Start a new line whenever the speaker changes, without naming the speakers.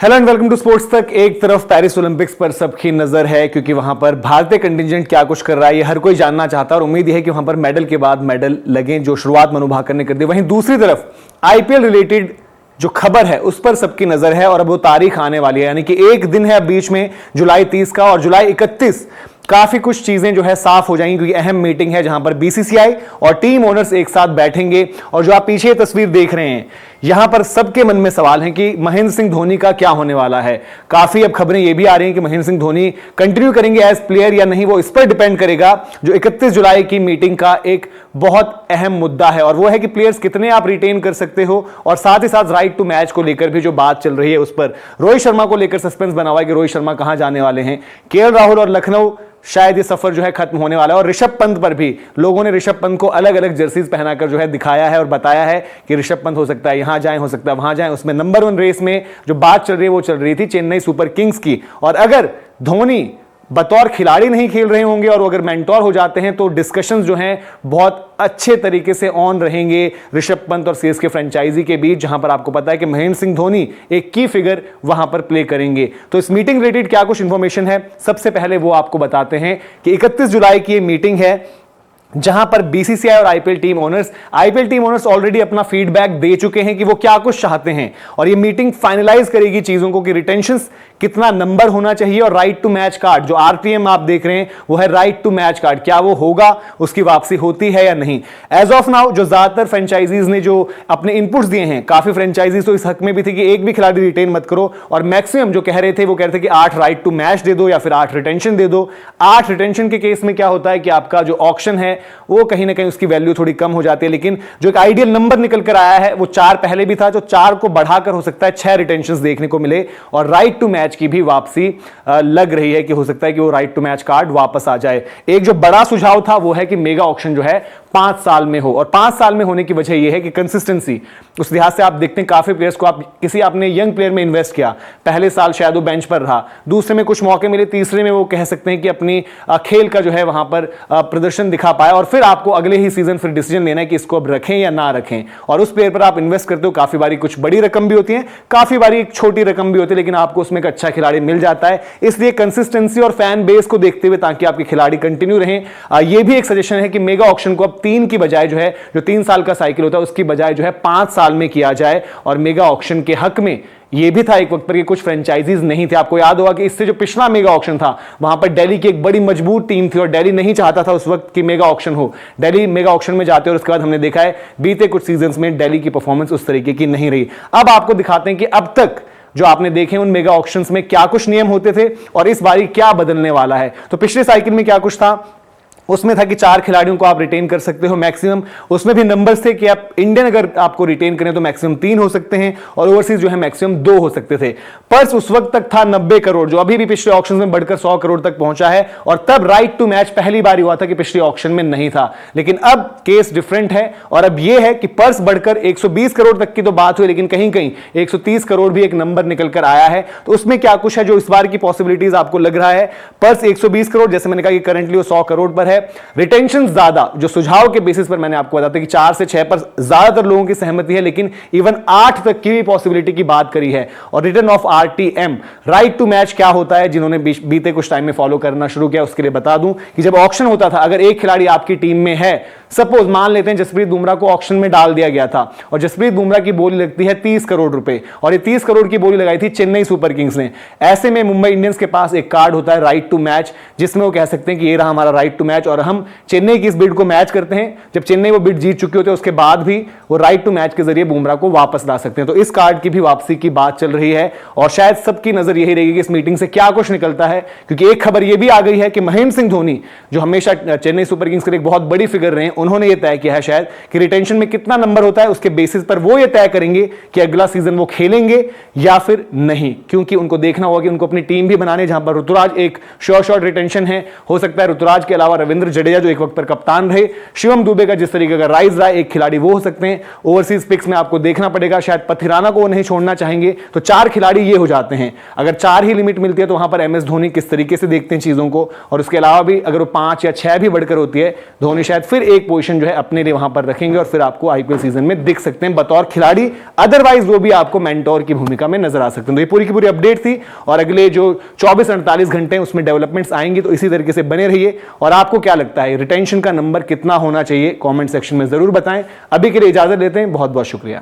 Hello and welcome to sports Tak. एक तरफ Paris Olympics पर सबकी नजर है क्योंकि वहां पर भारतीय कंटिजेंट क्या कुछ कर रहा है ये हर कोई जानना चाहता है और उम्मीद है कि वहां पर मेडल के बाद मेडल लगें जो शुरुआत मनु भाकर ने कर दी। वहीं दूसरी तरफ आईपीएल रिलेटेड जो खबर है उस पर सबकी नजर है और अब वो तारीख आने वाली है, यानी कि एक दिन है अब बीच में जुलाई 30 का और जुलाई 31 काफी कुछ चीजें जो है साफ हो जाएंगी क्योंकि अहम मीटिंग है जहां पर बीसीसीआई और टीम ओनर्स एक साथ बैठेंगे। और जो आप पीछे तस्वीर देख रहे हैं यहां पर सबके मन में सवाल है कि महेंद्र सिंह धोनी का क्या होने वाला है। काफी अब खबरें ये भी आ रही हैं कि महेंद्र सिंह धोनी कंटिन्यू करेंगे एज प्लेयर या नहीं, वो इस पर डिपेंड करेगा। जो 31 जुलाई की मीटिंग का एक बहुत अहम मुद्दा है और वो है कि प्लेयर्स कितने आप रिटेन कर सकते हो और साथ ही साथ राइट टू मैच को लेकर भी जो बात चल रही है उस पर रोहित शर्मा को लेकर सस्पेंस बना हुआ है कि रोहित शर्मा कहां जाने वाले हैं। केएल राहुल और लखनऊ शायद ये सफर जो है खत्म होने वाला है और ऋषभ पंत पर भी लोगों ने ऋषभ पंत को अलग अलग जर्सीज पहनाकर जो है दिखाया है और बताया है कि ऋषभ पंत हो सकता है यहां जाएं, हो सकता है वहां जाएं। उसमें नंबर 1 रेस में जो बात चल रही है वो चल रही थी चेन्नई सुपर किंग्स की। और अगर धोनी बतौर खिलाड़ी नहीं खेल रहे होंगे और अगर मेंटोर हो जाते हैं तो डिस्कशंस जो हैं बहुत अच्छे तरीके से ऑन रहेंगे ऋषभ पंत और सीएसके फ्रेंचाइजी के बीच, जहां पर आपको पता है कि महेंद्र सिंह धोनी एक की फिगर वहां पर प्ले करेंगे। तो इस मीटिंग रिलेटेड क्या कुछ इंफॉर्मेशन है सबसे पहले वो आपको बताते हैं कि 31 जुलाई की ये मीटिंग है जहां पर बीसीसीआई और आईपीएल टीम ओनर्स ऑलरेडी अपना फीडबैक दे चुके हैं कि वो क्या कुछ चाहते हैं और ये मीटिंग फाइनलाइज करेगी चीजों को कि रिटेंशंस कितना नंबर होना चाहिए और राइट टू मैच कार्ड जो आरटीएम आप देख रहे हैं वो है राइट टू मैच कार्ड, क्या वो होगा, उसकी वापसी होती है या नहीं। एज ऑफ नाउ जो ज्यादातर फ्रेंचाइजीज ने जो अपने इनपुट्स दिए हैं, काफी फ्रेंचाइजीज तो इस हक में भी थी कि एक भी खिलाड़ी रिटेन मत करो और मैक्सिमम जो कह रहे थे वो कह रहे थे कि 8 राइट टू मैच दे दो या फिर 8 रिटेंशन दे दो। 8 रिटेंशन के केस में क्या होता है कि आपका जो ऑक्शन है वो कहीं ना कहीं उसकी वैल्यू थोड़ी कम हो जाती है, लेकिन जो एक आइडियल नंबर निकल कर आया है वो 4 पहले भी था, जो 4 को बढ़ाकर हो सकता है 6 रिटेंशंस देखने को मिले और राइट टू मैच की भी वापसी लग रही है कि हो सकता है कि वो राइट टू मैच कार्ड वापस आ जाए। एक जो बड़ा सुझाव था वो है कि मेगा ऑक्शन जो है 5 साल में हो और 5 साल में होने की वजह यह है कि कंसिस्टेंसी उस लिहाज से आप देखते हैं काफी प्लेयर्स को आपने यंग प्लेयर में इन्वेस्ट किया, पहले साल शायद वो बेंच पर रहा, दूसरे में कुछ मौके मिले, तीसरे में वो कह सकते हैं कि अपनी खेल का जो है वहां पर प्रदर्शन दिखा पाया और फिर आपको अगले ही सीजन फिर डिसीजन लेना है कि इसको अब रखें या ना रखें और उस प्लेयर पर आप इन्वेस्ट करते हो। काफी बारी कुछ बड़ी रकम भी होती है, काफी बारी एक छोटी रकम भी होती है, लेकिन आपको उसमें एक अच्छा खिलाड़ी मिल जाता है। इसलिए कंसिस्टेंसी और फैन बेस को देखते हुए ताकि आपके खिलाड़ी कंटिन्यू रहें, यह भी एक सजेशन है कि मेगा ऑक्शन को अब 3 की बजाय जो है जो 3 साल का साइकिल होता है उसकी बजाय जो है 5 साल में किया जाए। और मेगा ऑक्शन के हक में यह भी था एक वक्त पर कि कुछ फ्रेंचाइजीज नहीं थे। आपको याद होगा कि इससे जो पिछला मेगा ऑक्शन था वहां पर दिल्ली की एक बड़ी मजबूत टीम थी और दिल्ली नहीं चाहता था उस वक्त कि मेगा ऑक्शन हो। दिल्ली मेगा ऑक्शन में जाते और उसके बाद हमने देखा है बीते कुछ सीजन्स में दिल्ली की परफॉर्मेंस उस तरीके की नहीं रही। अब आपको दिखाते हैं कि अब तक जो आपने देखे उन मेगा ऑक्शंस में क्या कुछ नियम होते थे और इस बारी क्या बदलने वाला है। तो पिछले साइकिल में क्या कुछ था, उसमें था कि 4 खिलाड़ियों को आप रिटेन कर सकते हो मैक्सिमम, उसमें भी नंबर्स थे कि आप इंडियन अगर आपको रिटेन करें तो मैक्सिमम 3 हो सकते हैं और ओवरसीज जो है मैक्सिमम 2 हो सकते थे। पर्स उस वक्त तक था 90 करोड़ जो अभी भी पिछले ऑक्शन में बढ़कर 100 करोड़ तक पहुंचा है और तब राइट टू मैच पहली बार हुआ था कि पिछले ऑक्शन में नहीं था, लेकिन अब केस डिफरेंट है और अब यह है कि पर्स बढ़कर 120 करोड़ तक की तो बात हुई, लेकिन कहीं कहीं 130 करोड़ भी एक नंबर निकल कर आया है। तो उसमें क्या कुछ है जो इस बार की पॉसिबिलिटीज आपको लग रहा है। पर्स 120 करोड़ जैसे मैंने कहा कि करंटली वो 100 करोड़ पर है। रिटेंशन ज्यादा जो सुझाव के बेसिस पर मैंने आपको बताया कि 4 से 6 पर ज्यादातर लोगों की सहमति है, लेकिन इवन 8 तक की भी पॉसिबिलिटी की बात करी है। और return of RTM right to match क्या होता है, जिन्होंने बीते कुछ टाइम में फॉलो करना शुरू किया उसके लिए बता दूं कि जब ऑक्शन होता था अगर एक खिलाड़ी आपकी टीम में है, सपोज मान लेते हैं जसप्रीत बुमराह को ऑक्शन में डाल दिया गया था और जसप्रीत बुमराह की बोली लगती है 30 करोड़ रुपए और ये 30 करोड़ की बोली लगाई थी चेन्नई सुपर किंग्स ने। ऐसे में मुंबई इंडियंस के पास एक कार्ड होता है राइट टू मैच जिसमें वो कह सकते हैं कि ये रहा हमारा राइट टू मैच और हम चेन्नई की इस बिड को मैच करते हैं। जब चेन्नई वो बिड जीत चुकी होती है उसके बाद भी वो राइट टू मैच के जरिए बुमराह को वापस ला सकते हैं। तो इस कार्ड की भी वापसी की बात चल रही है और शायद सबकी नजर यही रहेगी कि इस मीटिंग से क्या कुछ निकलता है, क्योंकि एक खबर यह भी आ गई है कि महेंद्र सिंह धोनी जो हमेशा चेन्नई सुपर किंग्स के एक बहुत बड़ी फिगर रहे हैं, उन्होंने यह तय किया है शायद कि रिटेंशन में कितना नंबर होता है उसके बेसिस पर वो ये तय करेंगे कि अगला सीजन वो खेलेंगे या फिर नहीं, क्योंकि उनको देखना होगा कि उनको अपनी टीम भी बनाने जहां पर ऋतुराज एक श्योर शॉट रिटेंशन है। हो सकता है ऋतुराज के अलावा रविंद्र जडेजा जो एक वक्त पर कप्तान रहे, शिवम दुबे का जिस तरीके का राइज रहा एक खिलाड़ी वो हो सकते हैं। ओवरसीज पिक्स में आपको देखना पड़ेगा, शायद पथिराना को वो नहीं छोड़ना चाहेंगे। तो 4 खिलाड़ी ये हो जाते हैं। अगर 4 ही लिमिट मिलती है तो वहां पर एमएस धोनी किस तरीके से देखते हैं चीजों को, और उसके अलावा भी अगर वो 5 या 6 भी बढ़कर होती है, धोनी शायद फिर एक एक पोजीशन जो है अपने लिए वहां पर रखेंगे और फिर आपको आईपीएल सीजन में दिख सकते हैं बतौर खिलाड़ी, अदरवाइज वो भी आपको मेंटोर की भूमिका में नजर आ सकते हैं। तो ये पूरी की पूरी अपडेट थी और अगले जो 24-48 घंटे उसमें डेवलपमेंट्स आएंगी, तो इसी तरीके से बने रहिए। और आपको क्या लगता है रिटेंशन का नंबर कितना होना चाहिए, कमेंट सेक्शन में जरूर बताएं। अभी के लिए इजाजत लेते हैं, बहुत बहुत शुक्रिया।